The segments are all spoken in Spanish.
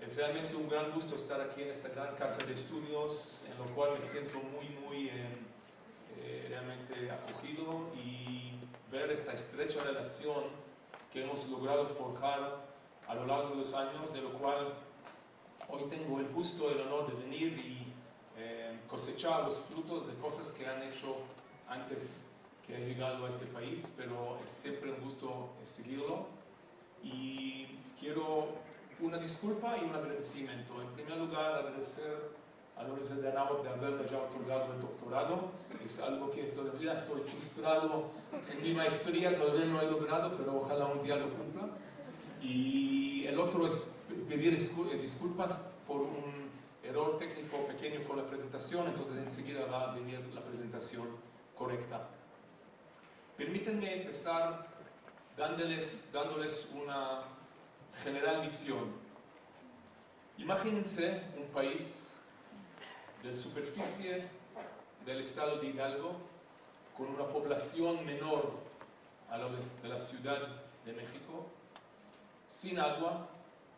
Es realmente un gran gusto estar aquí en esta gran casa de estudios, en lo cual me siento muy realmente acogido, y ver esta estrecha relación que hemos logrado forjar a lo largo de los años, de lo cual hoy tengo el gusto, el honor de venir y cosechar los frutos de cosas que han hecho antes que he llegado a este país, pero es siempre un gusto seguirlo. Y quiero una disculpa y un agradecimiento. En primer lugar, agradecer a la Universidad de Anáhuac de haberme ya otorgado el doctorado. Es algo que todavía soy frustrado en mi maestría, todavía no he logrado, pero ojalá un día lo cumpla. Y el otro es pedir disculpas por un error técnico pequeño con la presentación, entonces enseguida va a venir la presentación correcta. Permítanme empezar dándoles una general visión. Imagínense un país de la superficie del estado de Hidalgo, con una población menor a la de la Ciudad de México, sin agua,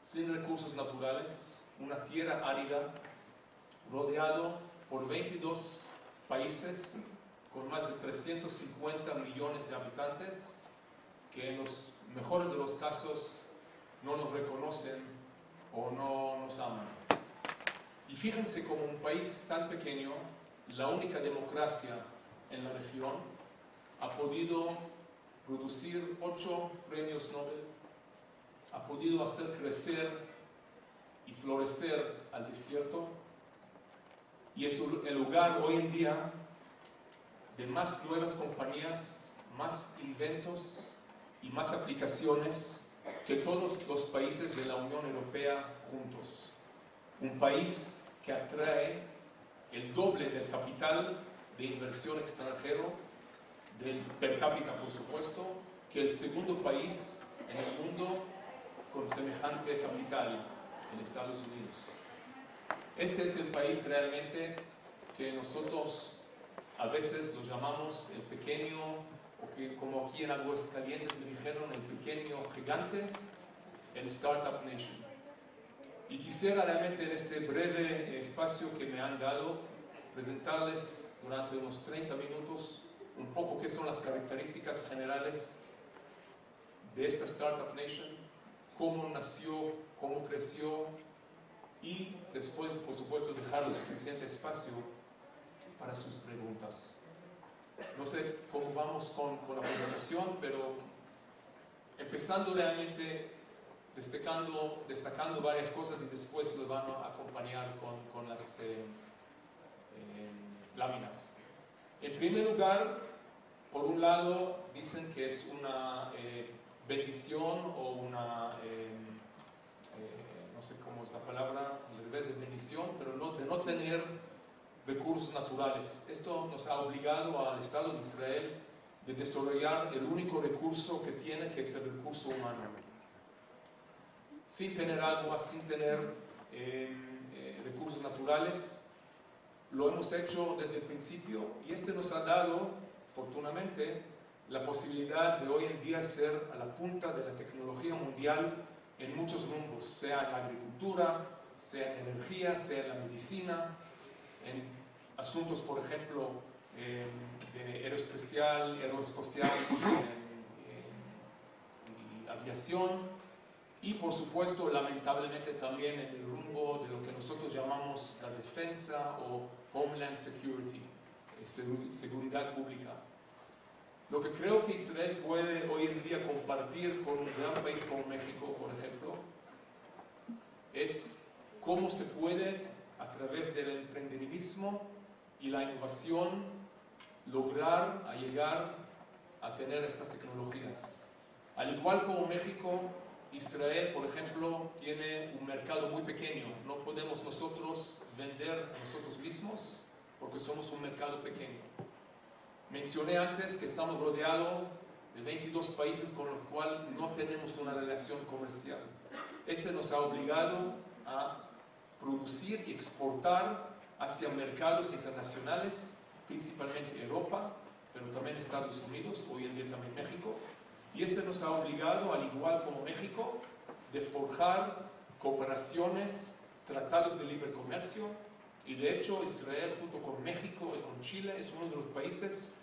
sin recursos naturales, una tierra árida, rodeado por 22 países con más de 350 millones de habitantes, que en los mejores de los casos no nos reconocen o no nos aman. Y fíjense cómo un país tan pequeño, la única democracia en la región, ha podido producir 8 premios Nobel, ha podido hacer crecer y florecer al desierto, y es el lugar hoy en día de más nuevas compañías, más inventos y más aplicaciones que todos los países de la Unión Europea juntos. Un país que atrae el doble del capital de inversión extranjero, del per cápita por supuesto, que el segundo país en el mundo con semejante capital, en Estados Unidos. Este es el país realmente que nosotros a veces lo llamamos el pequeño, o que como aquí en Aguascalientes me dijeron, el pequeño gigante, el Startup Nation. Y quisiera realmente en este breve espacio que me han dado presentarles durante unos 30 minutos un poco qué son las características generales de esta Startup Nation, cómo nació, cómo creció, y después, por supuesto, dejar lo suficiente espacio para sus preguntas. No sé cómo vamos con la presentación, pero empezando realmente destacando varias cosas, y después lo van a acompañar con las láminas. En primer lugar, por un lado, dicen que es una bendición o una, no sé cómo es la palabra, al revés de bendición, pero de no tener recursos naturales. Esto nos ha obligado al Estado de Israel de desarrollar el único recurso que tiene, que es el recurso humano. Sin tener agua, sin tener recursos naturales, lo hemos hecho desde el principio, y este nos ha dado, afortunadamente, la posibilidad de hoy en día ser a la punta de la tecnología mundial en muchos rumbos, sea en la agricultura, sea en energía, sea en la medicina, en asuntos, por ejemplo, de aeroespacial y aviación, y por supuesto, lamentablemente, también en el rumbo de lo que nosotros llamamos la defensa o Homeland Security, seguridad pública. Lo que creo que Israel puede hoy en día compartir con un gran país como México, por ejemplo, es cómo se puede, a través del emprendimiento y la innovación, lograr llegar a tener estas tecnologías. Al igual como México, Israel, por ejemplo, tiene un mercado muy pequeño. No podemos nosotros vender a nosotros mismos porque somos un mercado pequeño. Mencioné antes que estamos rodeados de 22 países con los cuales no tenemos una relación comercial. Este nos ha obligado a producir y exportar hacia mercados internacionales, principalmente Europa, pero también Estados Unidos, hoy en día también México. Y este nos ha obligado, al igual como México, de forjar cooperaciones, tratados de libre comercio, y de hecho Israel junto con México y con Chile es uno de los países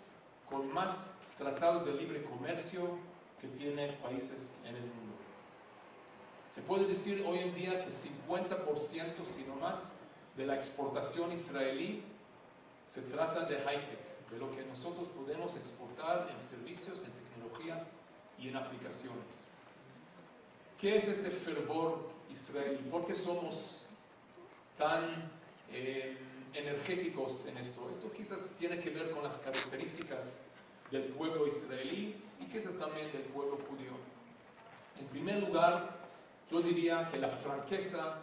con más tratados de libre comercio que tiene países en el mundo. Se puede decir hoy en día que 50%, si no más, de la exportación israelí se trata de high-tech, de lo que nosotros podemos exportar en servicios, en tecnologías y en aplicaciones. ¿Qué es este fervor israelí? ¿Por qué somos tan energéticos en esto? Esto quizás tiene que ver con las características del pueblo israelí y quizás también del pueblo judío. En primer lugar, yo diría que la franqueza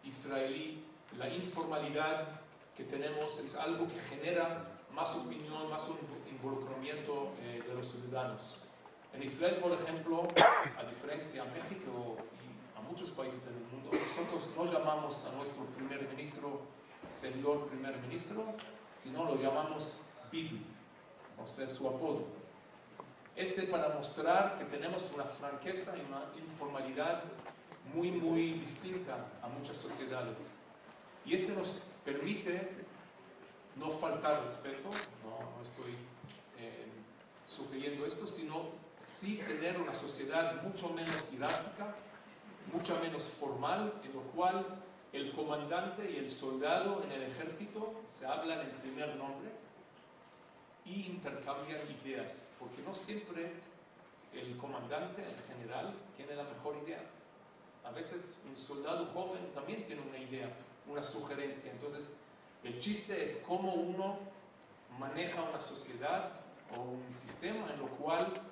israelí, la informalidad que tenemos es algo que genera más opinión, más involucramiento de los ciudadanos. En Israel, por ejemplo, a diferencia de México y a muchos países en el mundo, nosotros no llamamos a nuestro primer ministro señor primer ministro, sino lo llamamos Bibi, o sea, su apodo. Para mostrar que tenemos una franqueza y una informalidad muy, muy distinta a muchas sociedades. Y nos permite no faltar respeto, no estoy sugiriendo esto, sino sí tener una sociedad mucho menos jerárquica, mucho menos formal, en lo cual el comandante y el soldado en el ejército se hablan en primer nombre y intercambian ideas, porque no siempre el comandante, el general, tiene la mejor idea. A veces un soldado joven también tiene una idea, una sugerencia. Entonces, el chiste es cómo uno maneja una sociedad o un sistema en lo cual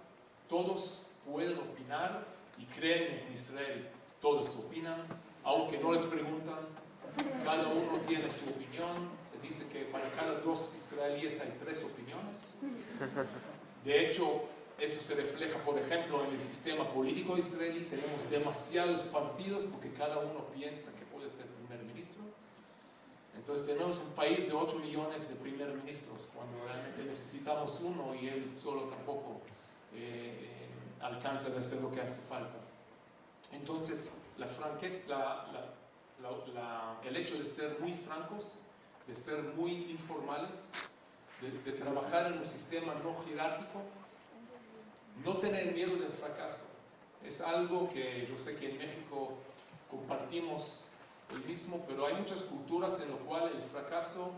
todos pueden opinar, y créanme, en Israel todos opinan, aunque no les preguntan, cada uno tiene su opinión. Se dice que para cada 2 israelíes hay 3 opiniones. De hecho, esto se refleja, por ejemplo, en el sistema político israelí. Tenemos demasiados partidos porque cada uno piensa que puede ser primer ministro. Entonces tenemos un país de 8 millones de primer ministros, cuando realmente necesitamos uno y él solo tampoco alcanza de hacer lo que hace falta. Entonces, la franqueza, el hecho de ser muy francos, de ser muy informales, de trabajar en un sistema no jerárquico, no tener miedo del fracaso. Es algo que yo sé que en México compartimos el mismo, pero hay muchas culturas en las cuales el fracaso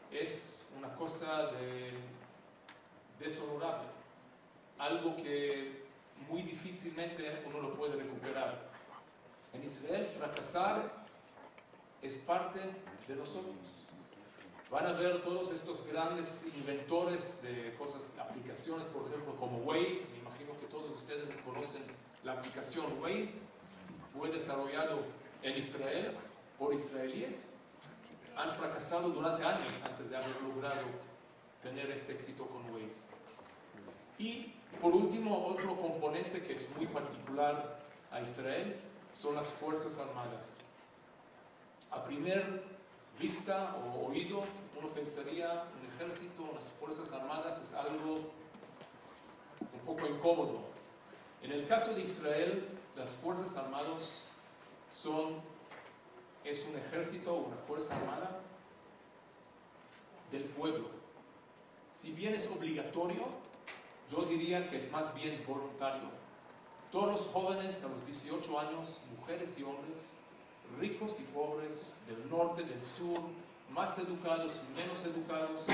es una cosa deshonorable, algo que muy difícilmente uno lo puede recuperar. En Israel, fracasar es parte de nosotros. Van a ver todos estos grandes inventores de cosas, aplicaciones, por ejemplo, como Waze. Me imagino que todos ustedes conocen la aplicación Waze. Fue desarrollado en Israel por israelíes. Han fracasado durante años antes de haber logrado tener este éxito con Waze. Y por último, otro componente que es muy particular a Israel son las Fuerzas Armadas. A primer vista o oído, uno pensaría un ejército, unas Fuerzas Armadas es algo un poco incómodo. En el caso de Israel, las Fuerzas Armadas es un ejército o una Fuerza Armada del pueblo. Si bien es obligatorio, yo diría que es más bien voluntario. Todos los jóvenes a los 18 años, mujeres y hombres, ricos y pobres, del norte, del sur, más educados y menos educados,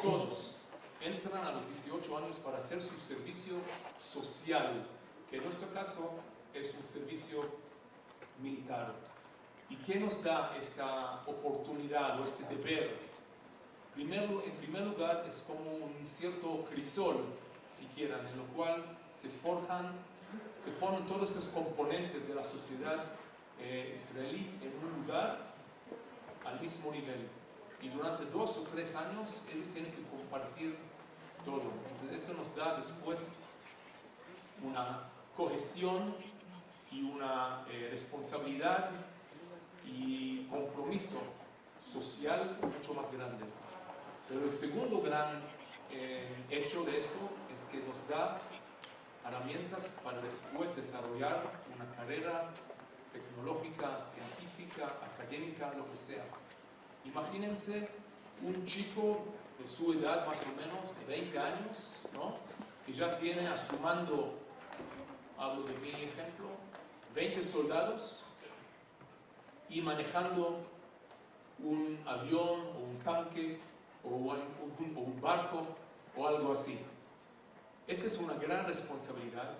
todos entran a los 18 años para hacer su servicio social, que en nuestro caso es un servicio militar. ¿Y qué nos da esta oportunidad o este deber? En primer lugar, es como un cierto crisol, si quieran, en lo cual se ponen todos estos componentes de la sociedad israelí en un lugar al mismo nivel. Y durante 2 o 3 años ellos tienen que compartir todo. Entonces esto nos da después una cohesión y una responsabilidad y compromiso social mucho más grande. Pero el segundo gran hecho de esto es que nos da herramientas para después desarrollar una carrera tecnológica, científica, académica, lo que sea. Imagínense un chico de su edad más o menos, de 20 años, ¿no? Que ya tiene a su mando, hablo de mi ejemplo, 20 soldados y manejando un avión o un tanque o un barco o algo así. Esta es una gran responsabilidad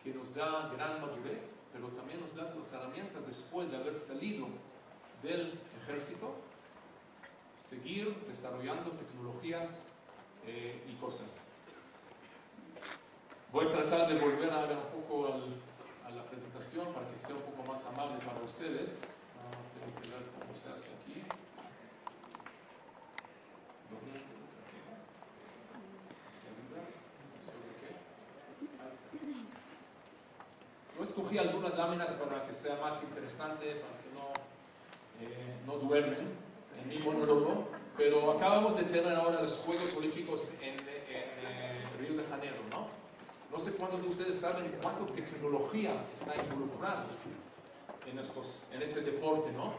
que nos da gran madurez, pero también nos da las herramientas después de haber salido del ejército, seguir desarrollando tecnologías y cosas. Voy a tratar de volver a ver un poco a la presentación para que sea un poco más amable para ustedes. Tengo que ver cómo se hace aquí. Yo escogí algunas láminas para que sea más interesante, para que no duermen en mi monólogo, pero acabamos de tener ahora los Juegos Olímpicos en Río de Janeiro, ¿no? No sé cuántos de ustedes saben cuánta tecnología está involucrada en este deporte, ¿no?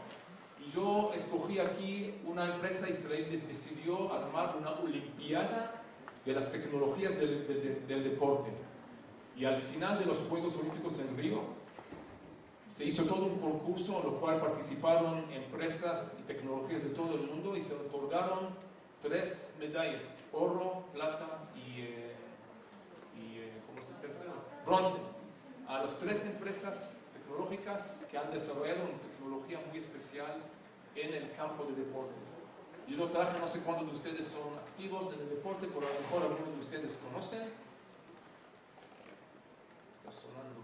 Y yo escogí aquí una empresa israelí que decidió armar una olimpiada de las tecnologías del deporte. Y al final de los Juegos Olímpicos en Río, se hizo todo un concurso en lo cual participaron empresas y tecnologías de todo el mundo y se otorgaron 3 medallas, oro, plata y ¿cómo es el tercero? Bronce, a las 3 empresas tecnológicas que han desarrollado una tecnología muy especial en el campo de deportes. Yo lo traje, no sé cuántos de ustedes son activos en el deporte, pero a lo mejor algunos de ustedes conocen. Está sonando.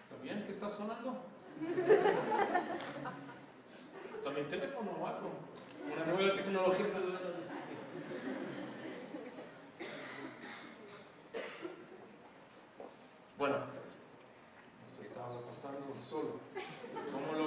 ¿Está bien que está sonando? ¿Está mi teléfono o algo? Una nueva tecnología. Bueno, se estaba pasando solo. ¿Cómo